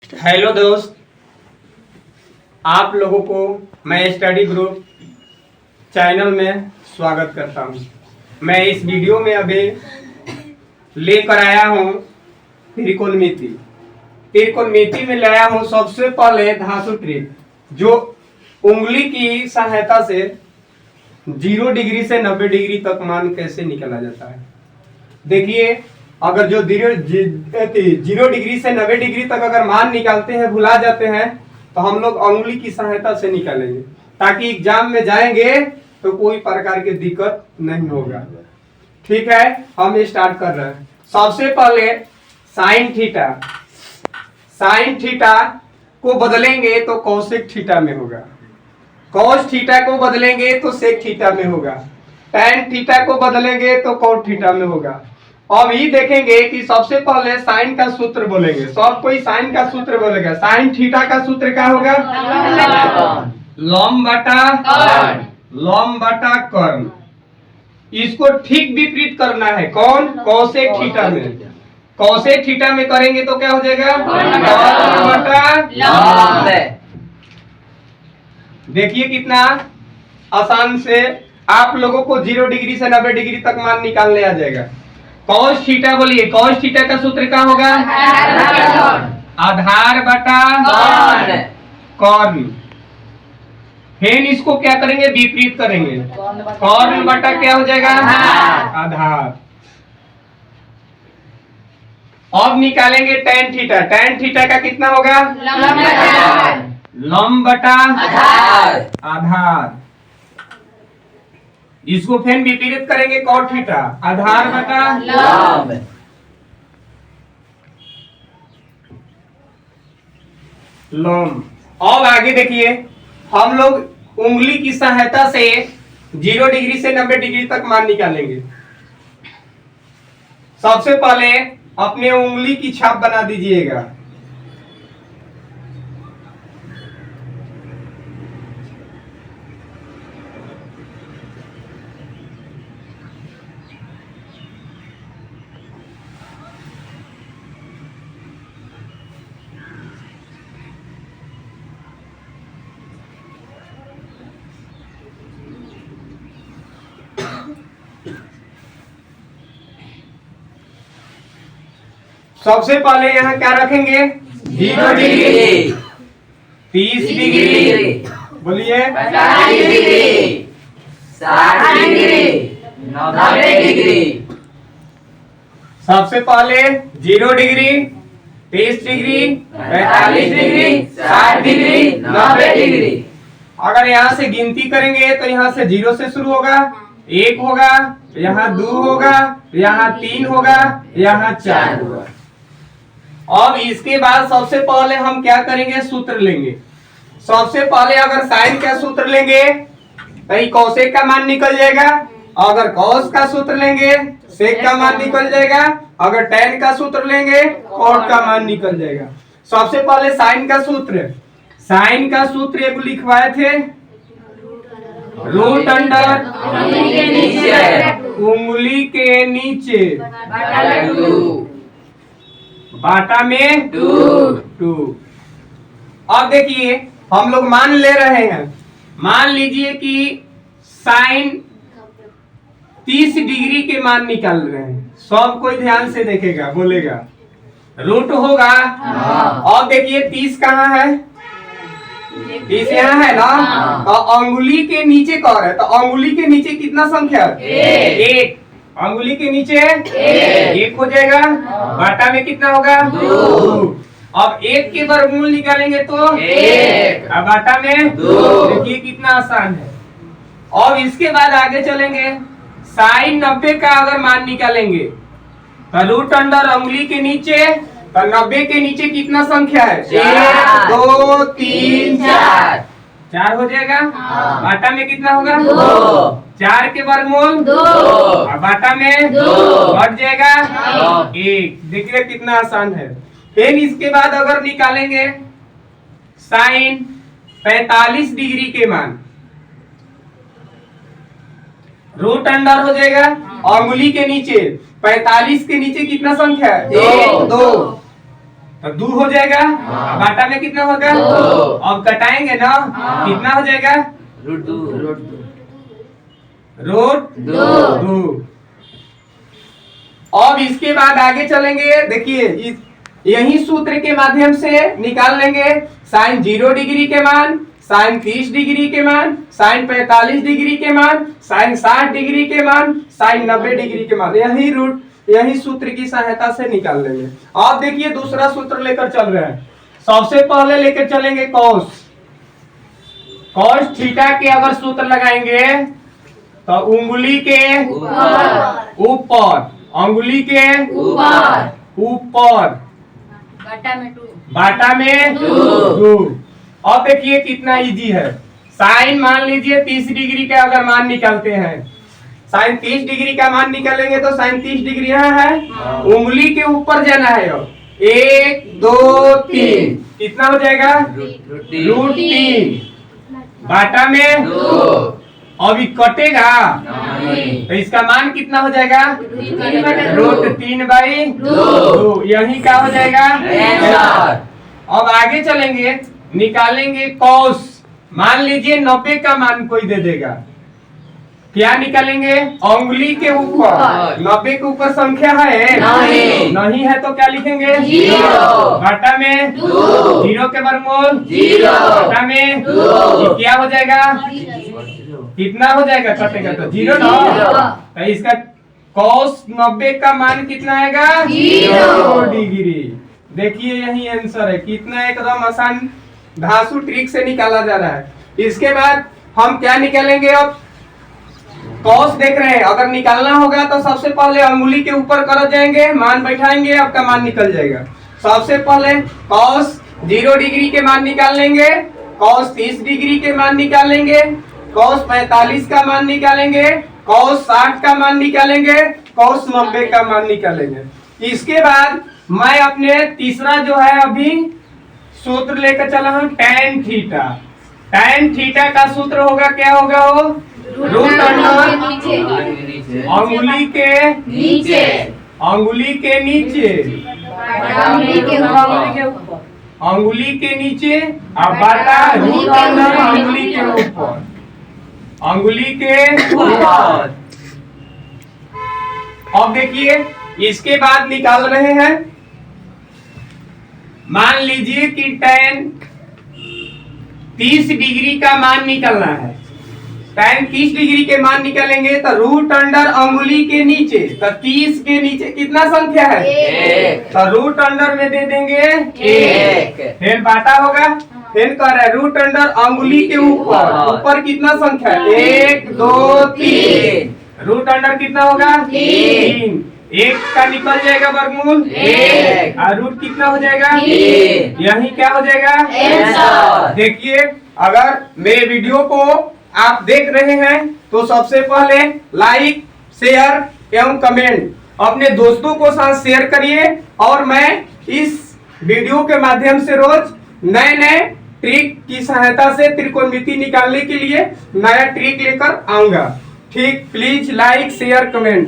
Hello दोस्त, आप लोगों को मैं स्टडी ग्रुप चैनल में स्वागत करता हूं। मैं इस वीडियो में अभी लेकर आया हूं त्रिकोणमिति। त्रिकोणमिति में लाया हूं सबसे पहले धातु ट्रिक, जो उंगली की सहायता से 0 डिग्री से 90 डिग्री तक मान कैसे निकाला जाता है। देखिए, अगर जो 0 डिग्री से 90 डिग्री तक अगर मान निकालते हैं, भुला जाते हैं, तो हम लोग उंगली की सहायता से निकालेंगे, ताकि एग्जाम में जाएंगे तो कोई प्रकार की दिक्कत नहीं होगा। ठीक है, हम स्टार्ट कर रहे हैं। सबसे पहले साइन थीटा को बदलेंगे तो कोसेक थीटा में होगा। कॉस थीटा को बदलेंगे तो सेक थीटा में होगा। टैन थीटा को बदलेंगे तो कॉट थीटा में होगा। अब ये देखेंगे कि सबसे पहले साइन का सूत्र बोलेंगे। सब कोई साइन का सूत्र बोलेगा। साइन थीटा का सूत्र क्या होगा? लंब बटा कर्ण। इसको ठीक विपरीत करना है। कौन? कोसेक थीटा में। कोसेक थीटा में करेंगे तो क्या हो जाएगा? कर्ण बटा लंब। देखिए कितना आसान से आप लोगों को 0 डिग्री से 90 डिग्री तक मान निकालने आ जाएगा। कॉस थीटा बोलिए। कॉस थीटा का सूत्र क्या होगा? आधार बटा कर्ण। फिर इसको क्या करेंगे? विपरीत करेंगे। कर्ण बटा क्या हो जाएगा? आधार। अब निकालेंगे टैन थीटा। टैन थीटा का कितना होगा? लंब बटा आधार। इसको फिर विपरीत करेंगे। कॉट थीटा आधार बटा लंब। अब आगे देखिए, हम लोग उंगली की सहायता से 0 डिग्री से 90 डिग्री तक मान निकालेंगे। सबसे पहले अपने उंगली की छाप बना दीजिएगा। सबसे पहले यहाँ क्या रखेंगे? 0 डिग्री, 30 डिग्री, बोलिए 50 डिग्री, 60 डिग्री, 90 डिग्री। सबसे पहले 0 degree, 30 degree, 45 degree, 60 degree, 90 degree. अगर यहाँ से गिनती करेंगे तो यहाँ से 0 से शुरू होगा, 1 होगा, यहाँ 2 होगा, यहाँ 3 होगा, यहाँ 4 होगा। अब इसके बाद सबसे पहले हम क्या करेंगे? सूत्र लेंगे। सबसे पहले अगर साइन का सूत्र लेंगे तो कोसेक का मान निकल जाएगा। अगर कॉस का सूत्र लेंगे सेक का मान निकल जाएगा। अगर टैन का सूत्र लेंगे कॉट का मान निकल जाएगा। सबसे पहले साइन का सूत्र। साइन का सूत्र एक लिखवाए थे, रूट अंडर उंगली के नीचे बाटा में 2। अब देखिए, हम लोग मान ले रहे हैं। मान लीजिए कि साइन 30 डिग्री के मान निकाल रहे हैं। सब कोई ध्यान से देखेगा, बोलेगा रूट होगा। अब देखिए 30 कहाँ है? 30 यहाँ है ना। तो अंगुली के नीचे कौन है? तो अंगुली के नीचे कितना संख्या? 1। अंगुली के नीचे 1 हो जाएगा। बाटा में कितना होगा? 2। अब 1 के वर्गमूल निकालेंगे तो 1। अब बाटा में 2। देखिए कितना आसान है। और इसके बाद आगे चलेंगे। साइन 90 का अगर मान निकालेंगे तो रूट अंडर उंगली के नीचे, तो 90 के नीचे कितना संख्या है? 1 2 3 4। 4 हो जाएगा। बाटा में कितना होगा? 2। 4 के वर्गमूल 2। बाटा में 2 बढ़ जाएगा 1। देखिए कितना आसान है। फिर इसके बाद अगर निकालेंगे साइन 45 डिग्री के मान, रूट अंडर हो जाएगा उंगली के नीचे। 45 के नीचे कितना संख्या है? 2। तो 2 हो जाएगा। हाँ। बाटा में कितना होगा? 2। अब कटाएंगे ना, हाँ। कितना हो जाएगा? Root 2 root 2। अब इसके बाद आगे चलेंगे। देखिए यही सूत्र के माध्यम से निकाल लेंगे साइन 0 डिग्री के मान, साइन 30 डिग्री के मान, साइन 45 डिग्री के मान, साइन 60 डिग्री के मान, साइन 90 डिग्री के मान। यही सूत्र की सहायता से निकाल लेंगे। आप देखिए दूसरा सूत्र लेकर चल रहे हैं। सबसे पहले लेकर चलेंगे कॉस थीटा के अगर सूत्र लगाएंगे तो उंगली के ऊपर, अंगुली के ऊपर, बाटा में 2। अब देखिए कितना इजी है। साइन मान लीजिए 30 डिग्री का अगर मान निकालते हैं, साइन 30 डिग्री का मान निकालेंगे तो साइन 30 डिग्री यहाँ है, उंगली के ऊपर जाना है। अब 1 2 3 कितना हो जाएगा? रूट 3। बाटा में 2। अभी कटेगा तो इसका मान कितना हो जाएगा? रूट 3/2। यही क्या हो जाएगा? अब आगे चलेंगे, निकालेंगे कॉस। मान लीजिए 90 का मान कोई दे देगा, क्या निकालेंगे? अंगुली के ऊपर। 90 के ऊपर संख्या है? नहीं है तो क्या लिखेंगे? 0। घाटा में 0 के वर्गमूल 0। घाटा में ये क्या हो जाएगा? कितना हो जाएगा? कटेगा तो 0 ना। तो इसका cos 90 का मान कितना आएगा? 0 डिग्री। देखिए यही आंसर है। कितना एकदम आसान धांसू ट्रिक से निकाला जा रहा है। इसके बाद हम क्या निकालेंगे? अब कॉस देख रहे हैं, अगर निकालना होगा तो सबसे पहले अंगुली के ऊपर कर जाएंगे, मान बैठाएंगे, आपका मान निकल जाएगा। सबसे पहले कॉस 0 डिग्री के मान निकाल लेंगे, कॉस 30 डिग्री के मान निकालेंगे, कॉस 45 का मान निकालेंगे, कॉस 60 का मान निकालेंगे, कॉस 90 का मान निकालेंगे। इसके बाद मैं अपने तीसरा जो है अभी सूत्र लेकर चला हूं tan थीटा। tan थीटा का सूत्र होगा, क्या होगा? वो रूट अंडर अंगुली के नीचे, अंगुली के नीचे, अंगुली के नीचे और बाटा रूट अंडर अंगुली के ऊपर, अंगुली के ऊपर। अब देखिए इसके बाद निकाल रहे हैं। मान लीजिए कि tan 30 डिग्री का मान निकलना है। tan 30 डिग्री के मान निकालेंगे तो रूट अंडर अंगुली के नीचे, तो 30 के नीचे कितना संख्या है? 1। तो रूट अंडर में दे देंगे 1। फिर बाटा होगा, फिर कर रहा है रूट अंडर अंगुली के ऊपर, ऊपर कितना संख्या है? 1 2 3। रूट अंडर कितना होगा? 3। 1 का निकल जाएगा वर्गमूल 1 और रूट कितना हो जाएगा? 3। यही क्या हो जाएगा? आंसर। देखिए अगर मेरे वीडियो को आप देख रहे हैं तो सबसे पहले लाइक, शेयर एवं कमेंट अपने दोस्तों को साथ शेयर करिए। और मैं इस वीडियो के माध्यम से रोज नए नए ट्रिक की सहायता से त्रिकोणमिति निकालने के लिए नया ट्रिक लेकर आऊंगा। ठीक, प्लीज लाइक शेयर कमेंट।